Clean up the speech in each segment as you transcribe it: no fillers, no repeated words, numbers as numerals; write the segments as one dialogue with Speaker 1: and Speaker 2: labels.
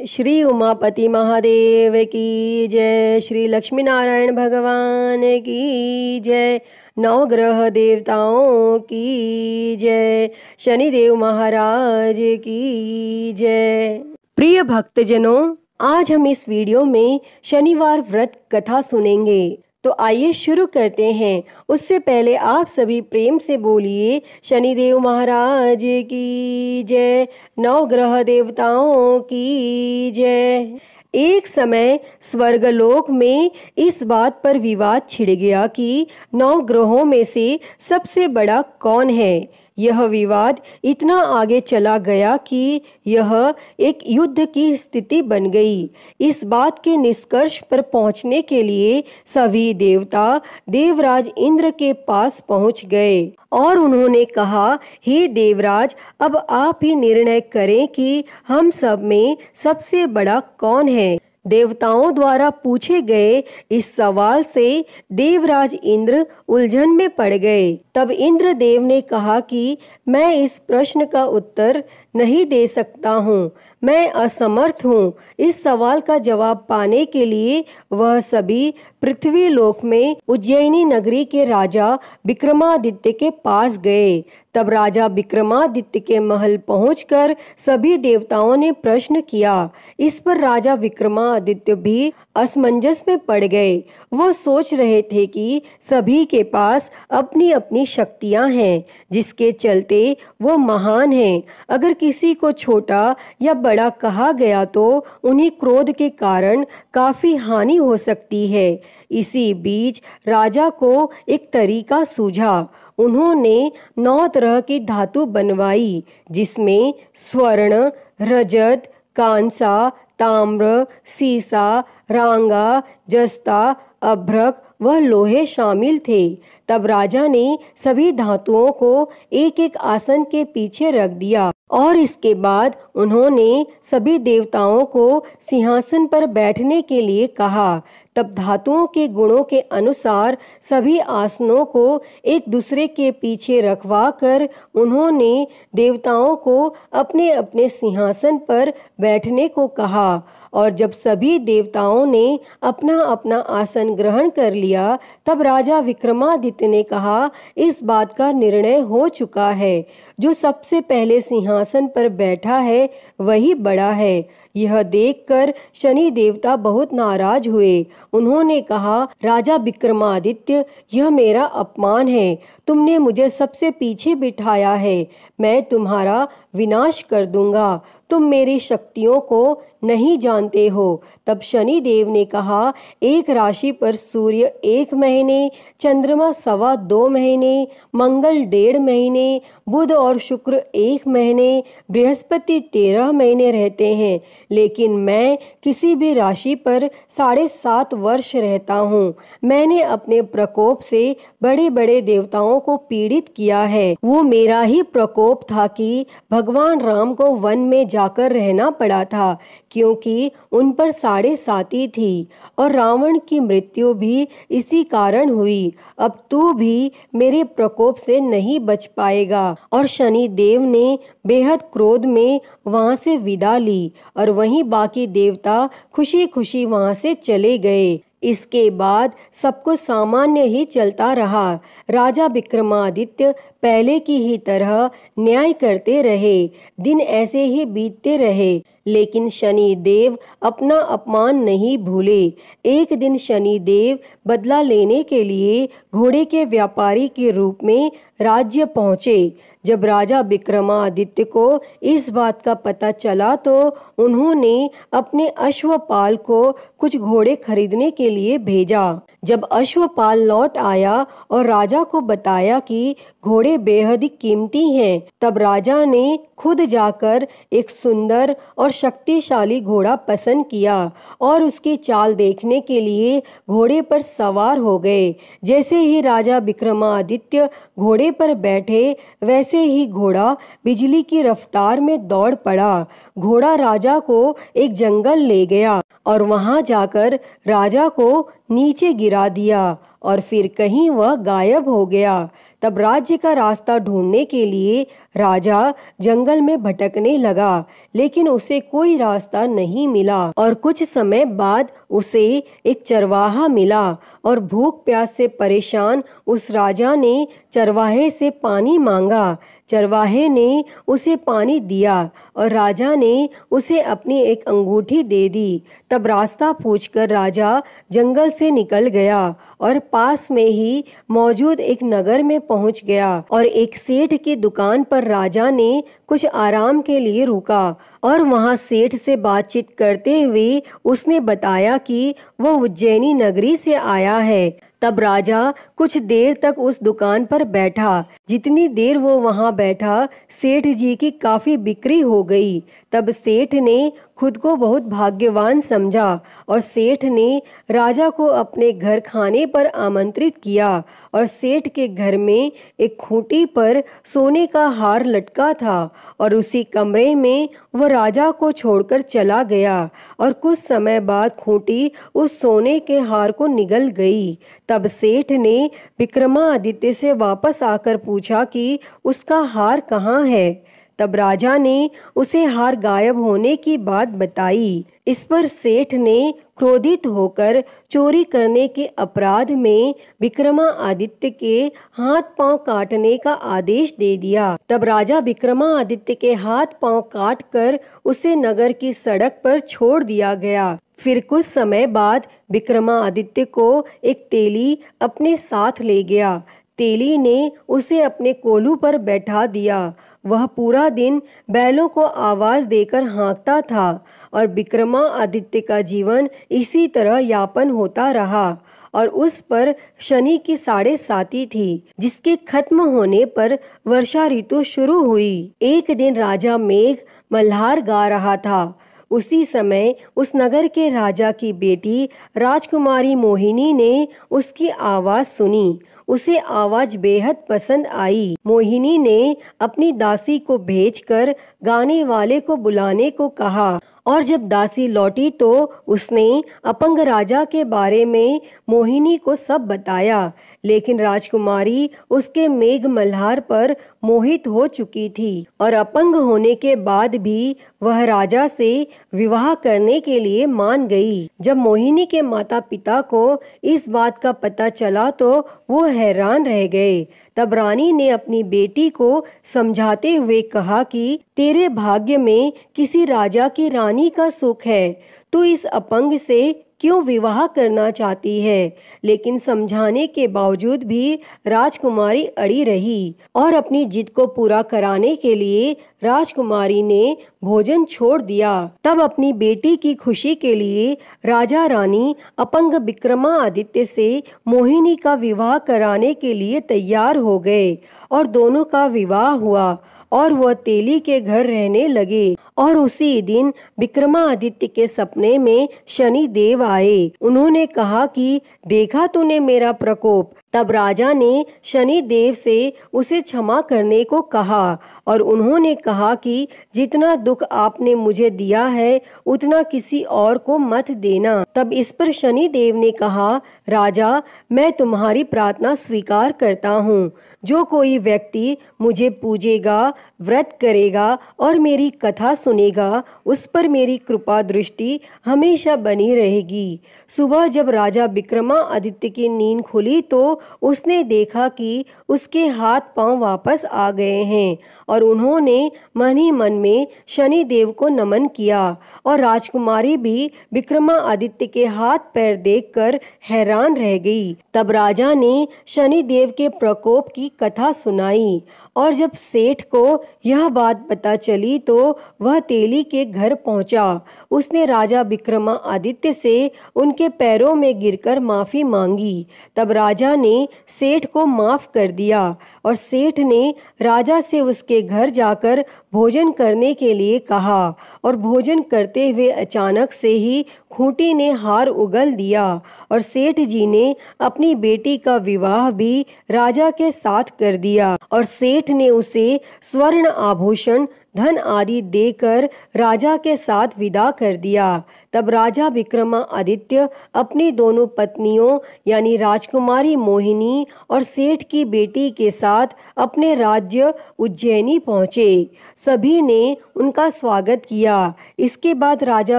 Speaker 1: श्री उमापति महादेव की जय। श्री लक्ष्मी नारायण भगवान की जय। नवग्रह देवताओं की जय। शनिदेव महाराज की जय। प्रिय भक्तजनों, आज हम इस वीडियो में शनिवार व्रत कथा सुनेंगे। तो आइए शुरू करते हैं। उससे पहले आप सभी प्रेम से बोलिए शनिदेव महाराज की जय। नवग्रह देवताओं की जय। एक समय स्वर्गलोक में इस बात पर विवाद छिड़ गया कि 9 ग्रहों में से सबसे बड़ा कौन है। यह विवाद इतना आगे चला गया कि यह एक युद्ध की स्थिति बन गई। इस बात के निष्कर्ष पर पहुंचने के लिए सभी देवता देवराज इंद्र के पास पहुंच गए और उन्होंने कहा, हे देवराज, अब आप ही निर्णय करें कि हम सब में सबसे बड़ा कौन है। देवताओं द्वारा पूछे गए इस सवाल से देवराज इंद्र उलझन में पड़ गए। तब इंद्र देव ने कहा कि मैं इस प्रश्न का उत्तर नहीं दे सकता हूँ, मैं असमर्थ हूँ। इस सवाल का जवाब पाने के लिए वह सभी पृथ्वी लोक में उज्जैनी नगरी के राजा विक्रमादित्य के पास गए। तब राजा विक्रमादित्य के महल पहुंचकर सभी देवताओं ने प्रश्न किया। इस पर राजा विक्रमादित्य भी असमंजस में पड़ गए। वह सोच रहे थे कि सभी के पास अपनी अपनी शक्तियां हैं, जिसके चलते वो महान हैं। अगर किसी को छोटा या बड़ा कहा गया तो उन्हें क्रोध के कारण काफी हानि हो सकती है। इसी बीच राजा को एक तरीका सूझा। उन्होंने 9 तरह की धातु बनवाई, जिसमें स्वर्ण, रजत, कांसा, ताम्र, सीसा, रांगा, जस्ता, अभ्रक व लोहे शामिल थे। तब राजा ने सभी धातुओं को एक एक आसन के पीछे रख दिया और इसके बाद उन्होंने सभी देवताओं को सिंहासन पर बैठने के लिए कहा। तब धातुओं के गुणों के अनुसार सभी आसनों को एक दूसरे के पीछे रखवा कर उन्होंने देवताओं को अपने अपने सिंहासन पर बैठने को कहा। और जब सभी देवताओं ने अपना अपना आसन ग्रहण कर लिया, तब राजा विक्रमादित्य ने कहा, इस बात का निर्णय हो चुका है। जो सबसे पहले सिंहासन पर बैठा है वही बड़ा है। यह देखकर शनि देवता बहुत नाराज हुए। उन्होंने कहा, राजा विक्रमादित्य, यह मेरा अपमान है। तुमने मुझे सबसे पीछे बिठाया है। मैं तुम्हारा विनाश कर दूंगा। तुम मेरी शक्तियों को नहीं जानते हो। तब शनि देव ने कहा, एक राशि पर सूर्य 1 महीने, चंद्रमा 2.25 महीने, मंगल 1.5 महीने, बुध और शुक्र 1 महीने, बृहस्पति 13 महीने रहते हैं। लेकिन मैं किसी भी राशि पर 7.5 वर्ष रहता हूँ। मैंने अपने प्रकोप से बड़े बड़े देवताओं को पीड़ित किया है। वो मेरा ही प्रकोप था कि भगवान राम को वन में जाकर रहना पड़ा था, क्योंकि उन पर 7.5 थी और रावण की मृत्यु भी इसी कारण हुई। अब तू भी मेरे प्रकोप से नहीं बच पाएगा। और शनि देव ने बेहद क्रोध में वहां से विदा ली और वहीं बाकी देवता खुशी खुशी वहां से चले गए। इसके बाद सब कुछ सामान्य ही चलता रहा। राजा विक्रमादित्य पहले की ही तरह न्याय करते रहे। दिन ऐसे ही बीतते रहे, लेकिन शनि देव अपना अपमान नहीं भूले। एक दिन शनि देव बदला लेने के लिए घोड़े के व्यापारी के रूप में राज्य पहुंचे। जब राजा विक्रमादित्य को इस बात का पता चला तो उन्होंने अपने अश्वपाल को कुछ घोड़े खरीदने के लिए भेजा। जब अश्वपाल लौट आया और राजा को बताया कि घोड़े बेहद ही कीमती हैं, तब राजा ने खुद जाकर एक सुंदर और शक्तिशाली घोड़ा पसंद किया और उसकी चाल देखने के लिए घोड़े पर सवार हो गए। जैसे ही राजा विक्रमादित्य घोड़े पर बैठे, वैसे ही घोड़ा बिजली की रफ्तार में दौड़ पड़ा। घोड़ा राजा को एक जंगल ले गया और वहां जाकर राजा को नीचे गिरा दिया और फिर कहीं वह गायब हो गया। तब राज्य का रास्ता ढूंढने के लिए राजा जंगल में भटकने लगा, लेकिन उसे कोई रास्ता नहीं मिला। और कुछ समय बाद उसे एक चरवाहा मिला और भूख प्यास से परेशान उस राजा ने चरवाहे से पानी मांगा। चरवाहे ने उसे पानी दिया और राजा ने उसे अपनी एक अंगूठी दे दी। तब रास्ता पूछकर राजा जंगल से निकल गया और पास में ही मौजूद एक नगर में पहुंच गया और एक सेठ की दुकान पर राजा ने कुछ आराम के लिए रुका और वहां सेठ से बातचीत करते हुए उसने बताया कि वह उज्जैनी नगरी से आया है। तब राजा कुछ देर तक उस दुकान पर बैठा। जितनी देर वो वहां बैठा, सेठ जी की काफी बिक्री हो गई। तब सेठ ने खुद को बहुत भाग्यवान समझा और सेठ ने राजा को अपने घर खाने पर आमंत्रित किया। और सेठ के घर में एक खूंटी पर सोने का हार लटका था और उसी कमरे में वह राजा को छोड़कर चला गया और कुछ समय बाद खूंटी उस सोने के हार को निगल गई। तब सेठ ने विक्रमादित्य से वापस आकर पूछा कि उसका हार कहाँ है। तब राजा ने उसे हार गायब होने की बात बताई। इस पर सेठ ने क्रोधित होकर चोरी करने के अपराध में विक्रमादित्य के हाथ पांव काटने का आदेश दे दिया। तब राजा विक्रमादित्य के हाथ पांव काट कर उसे नगर की सड़क पर छोड़ दिया गया। फिर कुछ समय बाद विक्रमादित्य को एक तेली अपने साथ ले गया। तेली ने उसे अपने कोलू पर बैठा दिया। वह पूरा दिन बैलों को आवाज देकर हाँकता था और विक्रमादित्य का जीवन इसी तरह यापन होता रहा। और उस पर शनि की 7.5 थी, जिसके खत्म होने पर वर्षा ऋतु शुरू हुई। एक दिन राजा मेघ मल्हार गा रहा था। उसी समय उस नगर के राजा की बेटी राजकुमारी मोहिनी ने उसकी आवाज सुनी। उसे आवाज बेहद पसंद आई। मोहिनी ने अपनी दासी को भेजकर गाने वाले को बुलाने को कहा और जब दासी लौटी तो उसने अपंग राजा के बारे में मोहिनी को सब बताया। लेकिन राजकुमारी उसके मेघ मल्हार पर मोहित हो चुकी थी और अपंग होने के बाद भी वह राजा से विवाह करने के लिए मान गई। जब मोहिनी के माता पिता को इस बात का पता चला तो वो हैरान रह गए। तब रानी ने अपनी बेटी को समझाते हुए कहा कि तेरे भाग्य में किसी राजा की रानी का सुख है, तू इस अपंग से क्यों विवाह करना चाहती है। लेकिन समझाने के बावजूद भी राजकुमारी अड़ी रही और अपनी जिद को पूरा कराने के लिए राजकुमारी ने भोजन छोड़ दिया। तब अपनी बेटी की खुशी के लिए राजा रानी अपंग विक्रमादित्य से मोहिनी का विवाह कराने के लिए तैयार हो गए और दोनों का विवाह हुआ और वह तेली के घर रहने लगे। और उसी दिन विक्रमादित्य के सपने में शनि देव आए। उन्होंने कहा कि देखा तूने मेरा प्रकोप। तब राजा ने शनि देव से उसे क्षमा करने को कहा और उन्होंने कहा कि जितना दुख आपने मुझे दिया है उतना किसी और को मत देना। तब इस पर शनि देव ने कहा, राजा मैं तुम्हारी प्रार्थना स्वीकार करता हूँ। जो कोई व्यक्ति मुझे पूजेगा, व्रत करेगा और मेरी कथा सुनेगा, उस पर मेरी कृपा दृष्टि हमेशा बनी रहेगी। सुबह जब राजा विक्रमादित्य की नींद खुली तो उसने देखा कि उसके हाथ पांव वापस आ गए हैं और उन्होंने मन ही मन में शनि देव को नमन किया। और राजकुमारी भी विक्रमादित्य के हाथ पैर देखकर हैरान रह गई। तब राजा ने शनि देव के प्रकोप की कथा सुनाई और जब सेठ को यह बात पता चली तो वह तेली के घर पहुंचा। उसने राजा विक्रमादित्य से उनके पैरों में गिरकर माफी मांगी। तब राजा ने सेठ को माफ कर दिया और सेठ ने राजा से उसके घर जाकर भोजन करने के लिए कहा और भोजन करते हुए अचानक से ही खूंटी ने हार उगल दिया और सेठ जी ने अपनी बेटी का विवाह भी राजा के साथ कर दिया और सेठ ने उसे स्वर्ण आभूषण, धन आदि देकर राजा के साथ विदा कर दिया। तब राजा विक्रमादित्य अपनी दोनों पत्नियों यानी राजकुमारी मोहिनी और सेठ की बेटी के साथ अपने राज्य उज्जैनी पहुँचे। सभी ने उनका स्वागत किया। इसके बाद राजा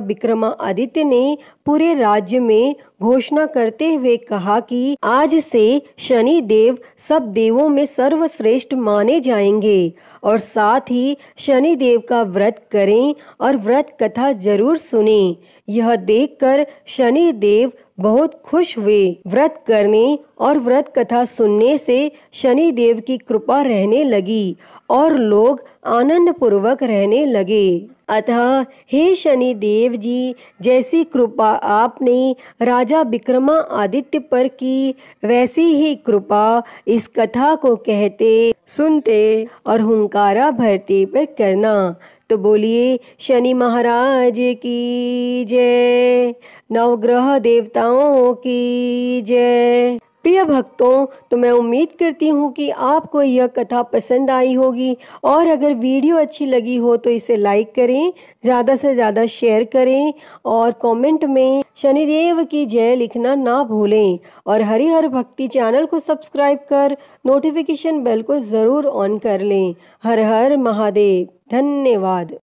Speaker 1: विक्रमादित्य ने पूरे राज्य में घोषणा करते हुए कहा कि आज से शनि देव सब देवों में सर्वश्रेष्ठ माने जाएंगे और साथ ही शनि देव का व्रत करें और व्रत कथा जरूर सुनें। यह देखकर शनि देव बहुत खुश हुए। व्रत करने और व्रत कथा सुनने से शनि देव की कृपा रहने लगी और लोग आनंद पूर्वक रहने लगे। अतः हे शनि देव जी, जैसी कृपा आपने राजा विक्रमादित्य पर की, वैसी ही कृपा इस कथा को कहते, सुनते और हुंकारा भरते पर करना। तो बोलिए शनि महाराज की जय, नवग्रह देवताओं की जय। प्रिय भक्तों, तो मैं उम्मीद करती हूँ कि आपको यह कथा पसंद आई होगी और अगर वीडियो अच्छी लगी हो तो इसे लाइक करें, ज़्यादा से ज़्यादा शेयर करें और कमेंट में शनिदेव की जय लिखना ना भूलें और हरिहर भक्ति चैनल को सब्सक्राइब कर नोटिफिकेशन बेल को ज़रूर ऑन कर लें। हर हर महादेव। धन्यवाद।